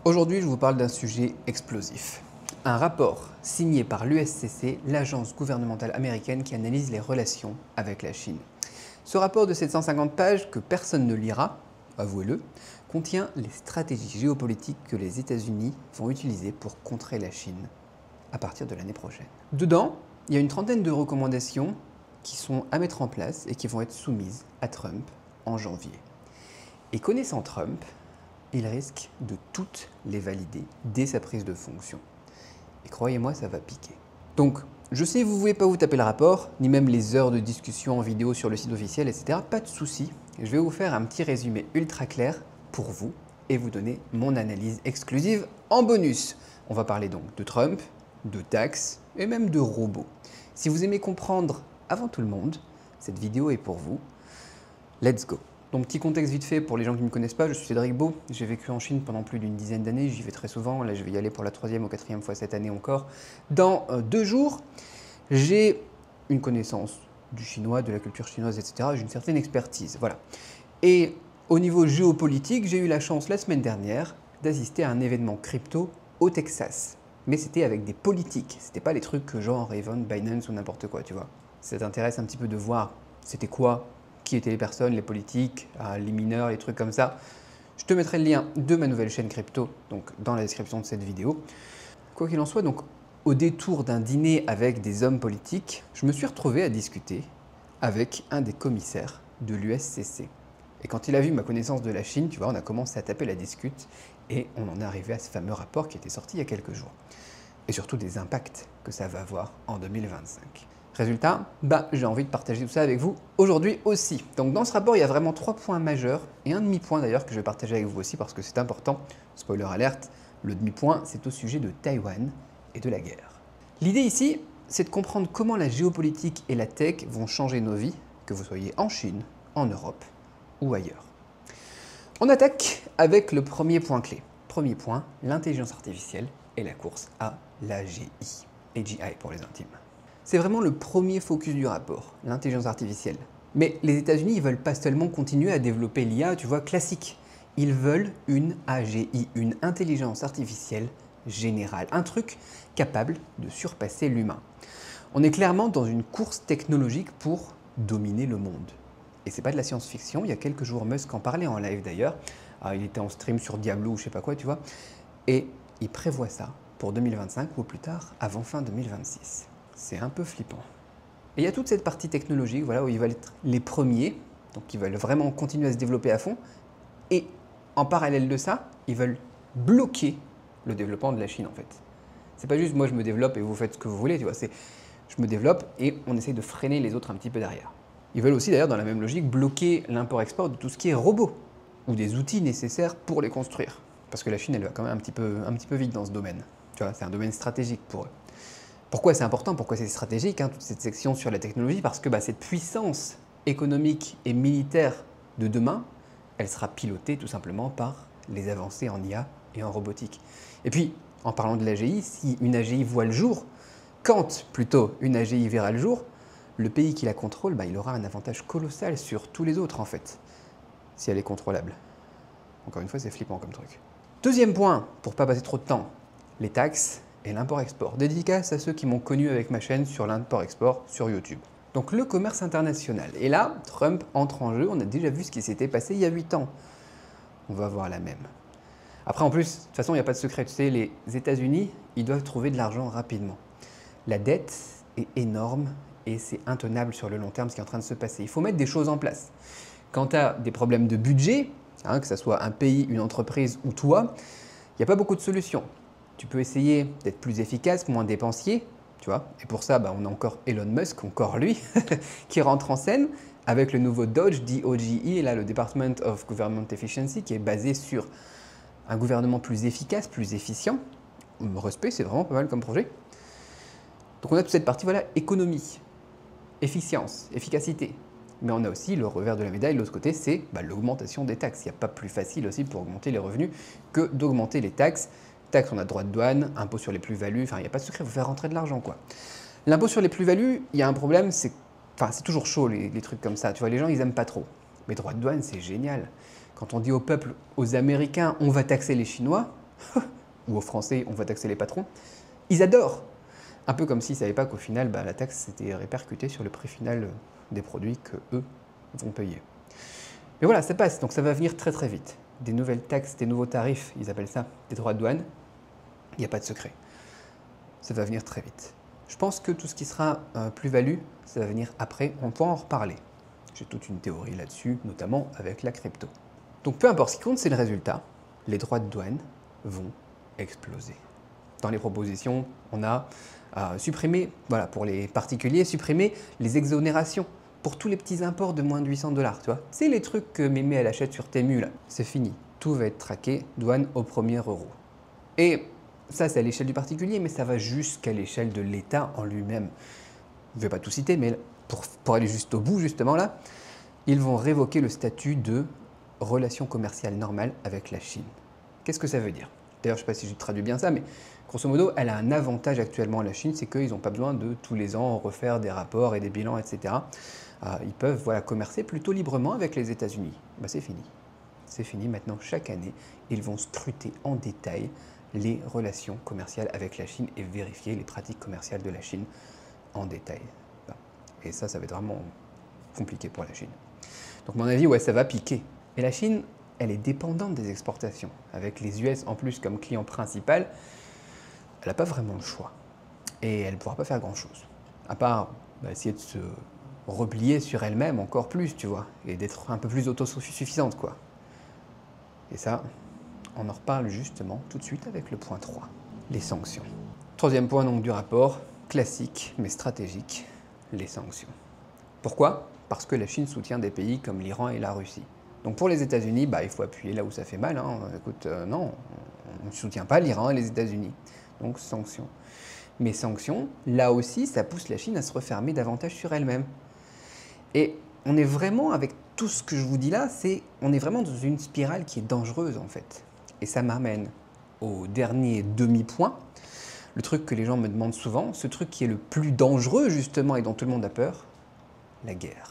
Aujourd'hui, je vous parle d'un sujet explosif. Un rapport signé par l'USCC, l'agence gouvernementale américaine qui analyse les relations avec la Chine. Ce rapport de 750 pages, que personne ne lira, avouez-le, contient les stratégies géopolitiques que les États-Unis vont utiliser pour contrer la Chine à partir de l'année prochaine. Dedans, il y a une trentaine de recommandations qui sont à mettre en place et qui vont être soumises à Trump en janvier. Et connaissant Trump, il risque de toutes les valider dès sa prise de fonction. Et croyez-moi, ça va piquer. Donc, je sais que vous ne voulez pas vous taper le rapport, ni même les heures de discussion en vidéo sur le site officiel, etc. Pas de souci, je vais vous faire un petit résumé ultra clair pour vous et vous donner mon analyse exclusive en bonus. On va parler donc de Trump, de taxes et même de robots. Si vous aimez comprendre avant tout le monde, cette vidéo est pour vous. Let's go! Donc petit contexte vite fait pour les gens qui ne me connaissent pas, je suis Cédric Beau, j'ai vécu en Chine pendant plus d'une dizaine d'années, j'y vais très souvent, là je vais y aller pour la 3e ou 4e fois cette année encore. Dans 2 jours, j'ai une connaissance du chinois, de la culture chinoise, etc. J'ai une certaine expertise, voilà. Et au niveau géopolitique, j'ai eu la chance la semaine dernière d'assister à un événement crypto au Texas. Mais c'était avec des politiques, c'était pas les trucs genre Rayvon, Binance ou n'importe quoi, tu vois. Ça t'intéresse un petit peu de voir c'était quoi, qui étaient les personnes, les politiques, les mineurs, les trucs comme ça. Je te mettrai le lien de ma nouvelle chaîne crypto donc dans la description de cette vidéo. Quoi qu'il en soit, donc au détour d'un dîner avec des hommes politiques, je me suis retrouvé à discuter avec un des commissaires de l'USCC. Et quand il a vu ma connaissance de la Chine, tu vois, on a commencé à taper la discute et on en est arrivé à ce fameux rapport qui était sorti il y a quelques jours. Et surtout des impacts que ça va avoir en 2025. Résultat, j'ai envie de partager tout ça avec vous aujourd'hui aussi. Donc dans ce rapport, il y a vraiment 3 points majeurs et un demi-point d'ailleurs que je vais partager avec vous aussi parce que c'est important. Spoiler alerte, le demi-point, c'est au sujet de Taïwan et de la guerre. L'idée ici, c'est de comprendre comment la géopolitique et la tech vont changer nos vies, que vous soyez en Chine, en Europe ou ailleurs. On attaque avec le premier point clé. Premier point, l'intelligence artificielle et la course à l'AGI. AGI pour les intimes. C'est vraiment le premier focus du rapport, l'intelligence artificielle. Mais les États-Unis, ils veulent pas seulement continuer à développer l'IA, tu vois, classique. Ils veulent une AGI, une intelligence artificielle générale, un truc capable de surpasser l'humain. On est clairement dans une course technologique pour dominer le monde. Et c'est pas de la science-fiction, il y a quelques jours, Musk en parlait en live d'ailleurs. Il était en stream sur Diablo ou je sais pas quoi, tu vois. Et il prévoit ça pour 2025 ou plus tard, avant fin 2026. C'est un peu flippant. Et il y a toute cette partie technologique voilà, où ils veulent être les premiers, donc ils veulent vraiment continuer à se développer à fond. Et en parallèle de ça, ils veulent bloquer le développement de la Chine en fait. C'est pas juste moi je me développe et vous faites ce que vous voulez, tu vois, c'est je me développe et on essaye de freiner les autres un petit peu derrière. Ils veulent aussi d'ailleurs dans la même logique bloquer l'import-export de tout ce qui est robot ou des outils nécessaires pour les construire. Parce que la Chine elle va quand même un petit peu vite dans ce domaine. Tu vois, c'est un domaine stratégique pour eux. Pourquoi c'est important, pourquoi c'est stratégique, toute cette section sur la technologie? Parce que cette puissance économique et militaire de demain, elle sera pilotée tout simplement par les avancées en IA et en robotique. Et puis, en parlant de l'AGI, si une AGI voit le jour, quand plutôt une AGI verra le jour, le pays qui la contrôle, il aura un avantage colossal sur tous les autres en fait, si elle est contrôlable. Encore une fois, c'est flippant comme truc. Deuxième point, pour pas passer trop de temps, les taxes et l'import-export. Dédicace à ceux qui m'ont connu avec ma chaîne sur l'import-export sur YouTube. Donc le commerce international. Et là, Trump entre en jeu. On a déjà vu ce qui s'était passé il y a 8 ans. On va voir la même. Après, en plus, de toute façon, il n'y a pas de secret. Tu sais, les États-Unis, ils doivent trouver de l'argent rapidement. La dette est énorme et c'est intenable sur le long terme ce qui est en train de se passer. Il faut mettre des choses en place. Quand tu as des problèmes de budget, que ce soit un pays, une entreprise ou toi, il n'y a pas beaucoup de solutions. Tu peux essayer d'être plus efficace, moins dépensier, tu vois. Et pour ça, on a encore Elon Musk, encore lui, qui rentre en scène avec le nouveau DOGE, DOGE, et là le Department of Government Efficiency, qui est basé sur un gouvernement plus efficace, plus efficient. Respect, c'est vraiment pas mal comme projet. Donc on a toute cette partie, voilà, économie, efficience, efficacité. Mais on a aussi le revers de la médaille, l'autre côté, c'est l'augmentation des taxes. Il n'y a pas plus facile aussi pour augmenter les revenus que d'augmenter les taxes. Taxes, on a droit de douane, impôt sur les plus-values, il n'y a pas de secret, il faut faire rentrer de l'argent quoi. L'impôt sur les plus-values, il y a un problème, c'est toujours chaud les trucs comme ça, tu vois, les gens ils aiment pas trop. Mais droit de douane, c'est génial. Quand on dit au peuple, aux Américains, on va taxer les Chinois, ou aux Français, on va taxer les patrons, ils adorent. Un peu comme s'ils ne savaient pas qu'au final, la taxe s'était répercutée sur le prix final des produits qu'eux vont payer. Mais voilà, ça passe, donc ça va venir très très vite. Des nouvelles taxes, des nouveaux tarifs, ils appellent ça des droits de douane, il n'y a pas de secret. Ça va venir très vite. Je pense que tout ce qui sera plus-value, ça va venir après, on pourra en reparler. J'ai toute une théorie là-dessus, notamment avec la crypto. Donc peu importe, ce qui compte, c'est le résultat. Les droits de douane vont exploser. Dans les propositions, on a supprimé, voilà, pour les particuliers, supprimer les exonérations pour tous les petits imports de moins de 800 $, tu vois. C'est les trucs que Mémé elle achète sur Temu, là. C'est fini. Tout va être traqué, douane au premier euro. Et ça, c'est à l'échelle du particulier, mais ça va jusqu'à l'échelle de l'État en lui-même. Je ne vais pas tout citer, mais pour aller juste au bout, justement là, ils vont révoquer le statut de relation commerciale normale avec la Chine. Qu'est-ce que ça veut dire? D'ailleurs, je ne sais pas si je traduis bien ça, mais grosso modo, elle a un avantage actuellement, la Chine, c'est qu'ils n'ont pas besoin de tous les ans refaire des rapports et des bilans, etc. Ils peuvent commercer plutôt librement avec les États-Unis. C'est fini. C'est fini. Maintenant, chaque année, ils vont scruter en détail les relations commerciales avec la Chine et vérifier les pratiques commerciales de la Chine en détail. Et ça va être vraiment compliqué pour la Chine. Donc, à mon avis, ça va piquer. Et la Chine, elle est dépendante des exportations. Avec les US en plus comme client principal, elle n'a pas vraiment le choix. Et elle ne pourra pas faire grand-chose. À part essayer de se replier sur elle-même encore plus, tu vois, et d'être un peu plus autosuffisante, quoi. Et ça, on en reparle justement tout de suite avec le point 3, les sanctions. Troisième point donc du rapport, classique mais stratégique, les sanctions. Pourquoi? Parce que la Chine soutient des pays comme l'Iran et la Russie. Donc pour les États-Unis, il faut appuyer là où ça fait mal. Hein. Écoute, non, on ne soutient pas l'Iran et les États-Unis. Donc sanctions. Mais sanctions, là aussi, ça pousse la Chine à se refermer davantage sur elle-même. Et on est vraiment, avec tout ce que je vous dis là, on est vraiment dans une spirale qui est dangereuse en fait. Et ça m'amène au dernier demi-point, le truc que les gens me demandent souvent, ce truc qui est le plus dangereux justement et dont tout le monde a peur, la guerre.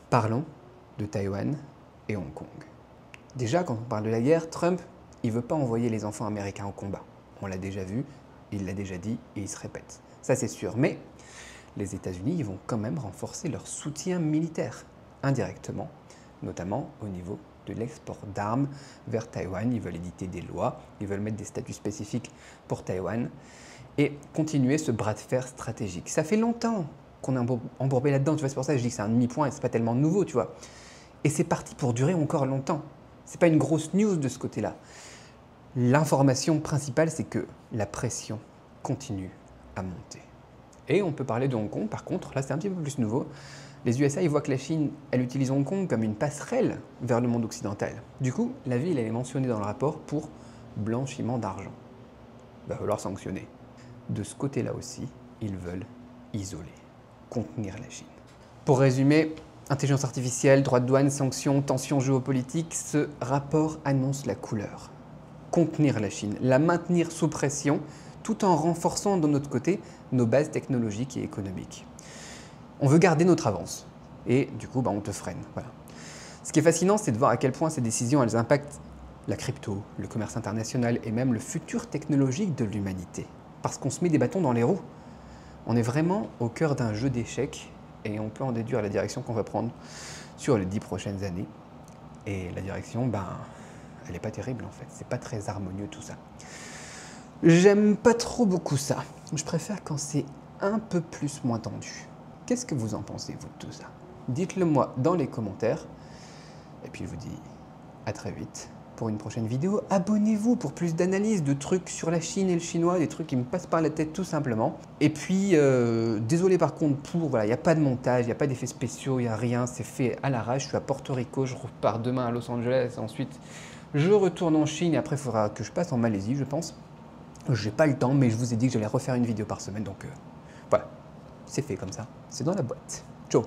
Parlons de Taïwan et Hong Kong. Déjà, quand on parle de la guerre, Trump, il ne veut pas envoyer les enfants américains au combat. On l'a déjà vu, il l'a déjà dit et il se répète. Ça, c'est sûr. Mais les États-Unis, ils vont quand même renforcer leur soutien militaire, indirectement, notamment au niveau de l'export d'armes vers Taïwan. Ils veulent éditer des lois, ils veulent mettre des statuts spécifiques pour Taïwan et continuer ce bras de fer stratégique. Ça fait longtemps qu'on est embourbé là-dedans, tu vois, c'est pour ça que je dis que c'est un demi-point et c'est pas tellement nouveau, tu vois. Et c'est parti pour durer encore longtemps. C'est pas une grosse news de ce côté-là. L'information principale, c'est que la pression continue à monter. Et on peut parler de Hong Kong, par contre, là c'est un petit peu plus nouveau. Les USA, ils voient que la Chine, elle utilise Hong Kong comme une passerelle vers le monde occidental. Du coup, la ville, elle est mentionnée dans le rapport pour blanchiment d'argent. Il va falloir sanctionner. De ce côté-là aussi, ils veulent isoler, contenir la Chine. Pour résumer, intelligence artificielle, droits de douane, sanctions, tensions géopolitiques, ce rapport annonce la couleur. Contenir la Chine, la maintenir sous pression, tout en renforçant de notre côté nos bases technologiques et économiques. On veut garder notre avance et du coup, on te freine. Voilà. Ce qui est fascinant, c'est de voir à quel point ces décisions, elles impactent la crypto, le commerce international et même le futur technologique de l'humanité. Parce qu'on se met des bâtons dans les roues. On est vraiment au cœur d'un jeu d'échecs et on peut en déduire la direction qu'on va prendre sur les 10 prochaines années. Et la direction, elle n'est pas terrible en fait. C'est pas très harmonieux tout ça. J'aime pas trop beaucoup ça. Je préfère quand c'est un peu plus moins tendu. Qu'est-ce que vous en pensez, vous, de tout ça? Dites-le moi dans les commentaires. Et puis je vous dis à très vite pour une prochaine vidéo. Abonnez-vous pour plus d'analyses, de trucs sur la Chine et le chinois, des trucs qui me passent par la tête tout simplement. Et puis, désolé par contre pour, il n'y a pas de montage, il n'y a pas d'effets spéciaux, il n'y a rien, c'est fait à l'arrache. Je suis à Porto Rico, je repars demain à Los Angeles, ensuite je retourne en Chine et après il faudra que je passe en Malaisie, je pense. J'ai pas le temps, mais je vous ai dit que j'allais refaire une vidéo par semaine, donc voilà, c'est fait comme ça, c'est dans la boîte. Ciao.